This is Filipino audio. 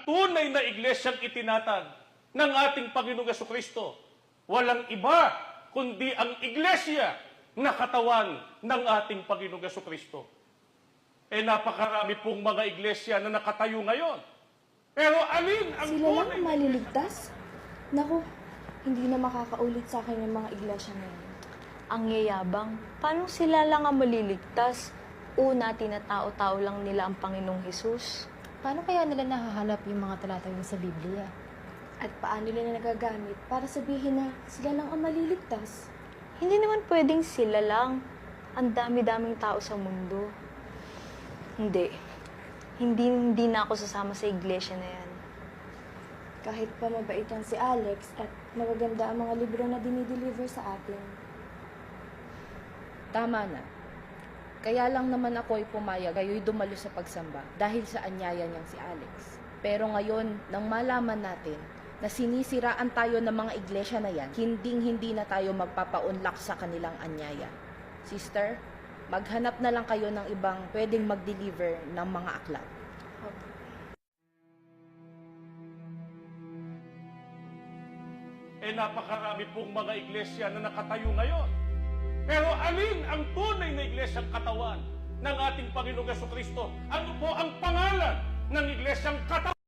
Tunay na iglesyang itinatag ng ating Panginoong Jesucristo, walang iba kundi ang iglesia na katawan ng ating Panginoong Jesucristo. Napakarami pong mga iglesia na nakatayo ngayon. Pero alin ang Sila lang tunay ang maliligtas? Naku, hindi na makakaulit sa akin yung mga iglesia na yun. Ang yayabang, paano sila lang ang maliligtas? Una, tinatao-tao lang nila ang Panginoong Hesus. Paano kaya nila nahahalap yung mga talata yun sa Biblia? At paano nila nagagamit para sabihin na sila lang ang maliligtas? Hindi naman pwedeng sila lang. Ang dami-daming tao sa mundo. Hindi. Hindi na ako sasama sa iglesia na yan. Kahit pa mabait yan si Alex at magaganda ang mga libro na dinideliver sa atin. Tama na. Kaya lang naman ako ay pumayag kayo'y dumalo sa pagsamba dahil sa anyaya niyang si Alex. Pero ngayon, nang malaman natin na sinisiraan tayo ng mga iglesia na yan, hindi na tayo magpapaunlak sa kanilang anyaya. Sister, maghanap na lang kayo ng ibang pwedeng mag-deliver ng mga aklat. Napakarami pong mga iglesia na nakatayo ngayon. Pero alin ang tunay na iglesyang katawan ng ating Panginoong Jesucristo? Ano po ang pangalan ng iglesyang katawan?